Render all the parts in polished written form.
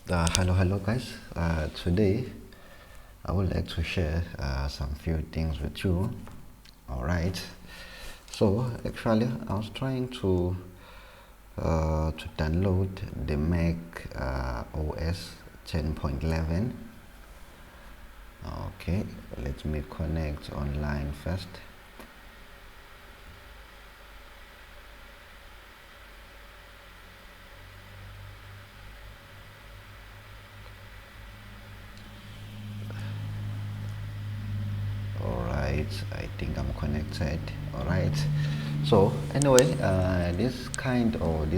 Hello guys. Today I would like to share some few things with you. Alright. So actually I was trying to download the Mac OS 10.11. Okay, let me connect online first. Alright, I think I'm connected. Alright, so anyway, this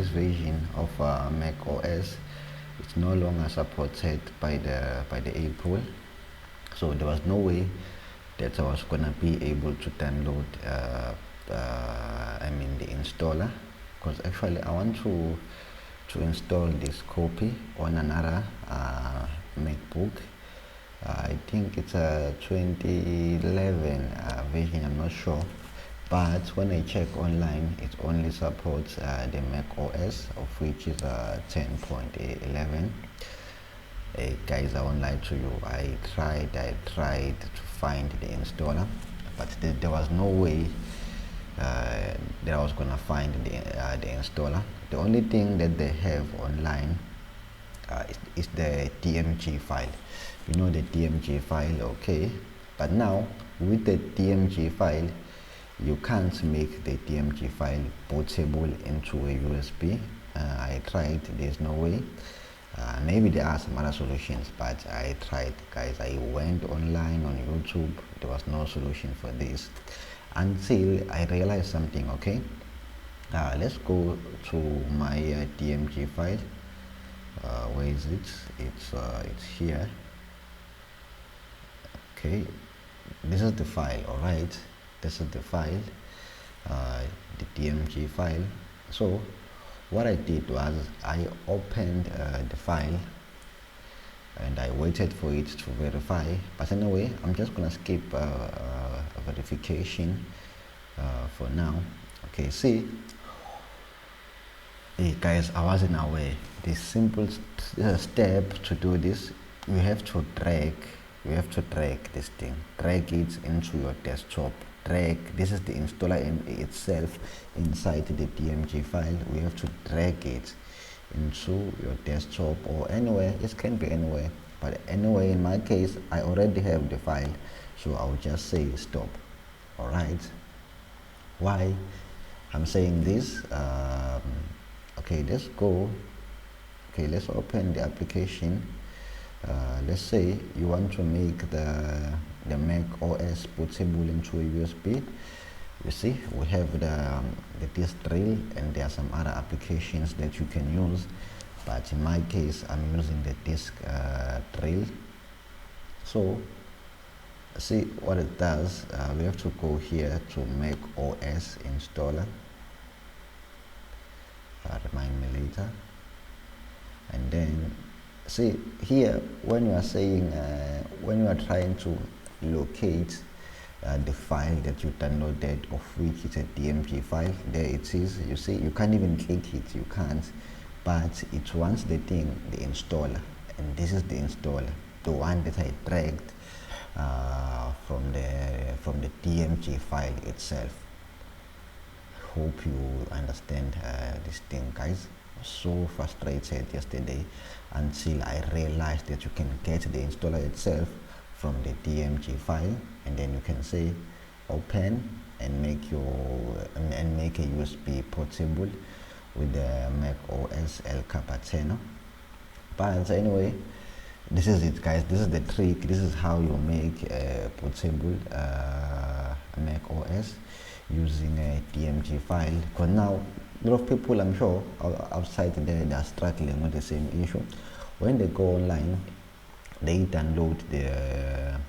version of Mac OS is no longer supported by the Apple, so there was no way that I was gonna be able to download the installer, because actually I want to install this copy on another MacBook. I think it's a 2011 version, I'm not sure, but when I check online it only supports the Mac OS, of which is 10.11. Guys, I won't lie to you, I tried to find the installer, but there was no way that I was gonna find the installer. The only thing that they have online is the DMG file. You know the DMG file, okay? But now with the DMG file, you can't make the DMG file bootable into a USB. I tried, there's no way. Maybe there are some other solutions, but I tried, guys. I went online on YouTube, there was no solution for this until I realized something. Okay, let's go to my DMG file. Where is it? It's here. Okay, this is the file. All right, this is the file, the DMG file. So what I did was I opened the file and I waited for it to verify. But anyway, I'm just gonna skip verification for now. Okay, see, hey guys, I wasn't aware. The simple step to do this, you have to drag this thing, drag it into your desktop. This is the installer in itself inside the DMG file. We have to drag it into your desktop or anywhere. It can be anywhere, but anyway, in my case I already have the file, so I'll just say stop. All right, why I'm saying this, okay, let's go. Okay, let's open the application. Let's say you want to make the Mac OS bootable into a USB. You see, we have the disk drill, and there are some other applications that you can use, but in my case I'm using the disk drill. So see what it does. We have to go here to Mac OS installer. Remind me later. And then see here, when you are saying when you are trying to locate the file that you downloaded, of which is a DMG file, there it is. You see, you can't even click it, you can't, but it wants the thing, the installer, and this is the installer, the one that I dragged from the DMG file itself. Hope you understand this thing, guys. So frustrated yesterday until I realized that you can get the installer itself from the DMG file, and then you can say open and make a USB portable with the MacOS El Capitan. But anyway, this is it, guys. This is the trick. This is how you make a portable MacOS using a DMG file. Because now a lot of people, I'm sure, outside there, they are struggling with the same issue. When they go online, they download the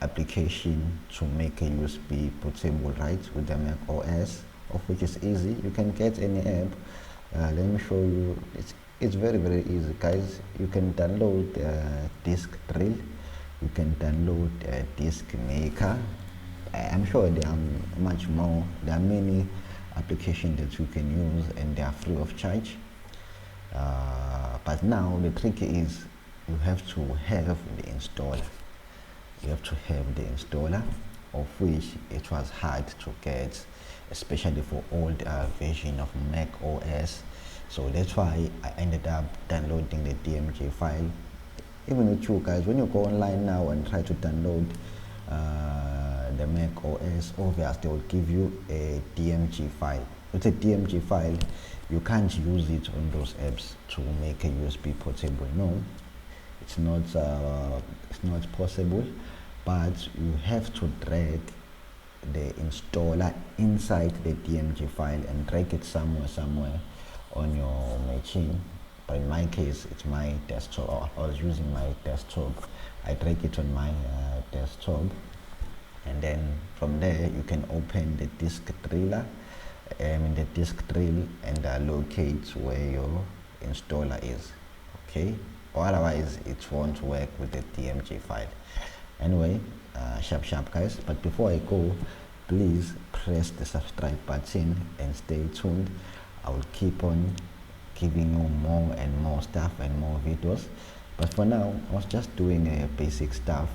application to make a USB portable, right, with the Mac OS, of which is easy. You can get any app. Let me show you. It's very easy, guys. You can download disk drill. You can download disk maker. I'm sure there are much more. There are many applications that you can use, and they are free of charge. But now the trick is you have to have the installer. You have to have the installer, of which it was hard to get, especially for old version of Mac OS. So that's why I ended up downloading the DMG file. Even with you guys, when you go online now and try to download the Mac OS, obviously they will give you a DMG file. With a DMG file, you can't use it on those apps to make a USB portable. No, it's not possible. But you have to drag the installer inside the DMG file and drag it somewhere on your machine. But in my case, it's my desktop. I was using my desktop. I drag it on my desktop, and then from there you can open the disk driller and the disk drill and locate where your installer is. Okay, or otherwise it won't work with the DMG file. Anyway, sharp guys, but before I go, please press the subscribe button and stay tuned. I will keep on giving you more and more stuff and more videos, but for now I was just doing a basic stuff,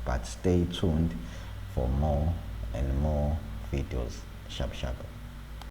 but stay tuned for more and more videos. Sharp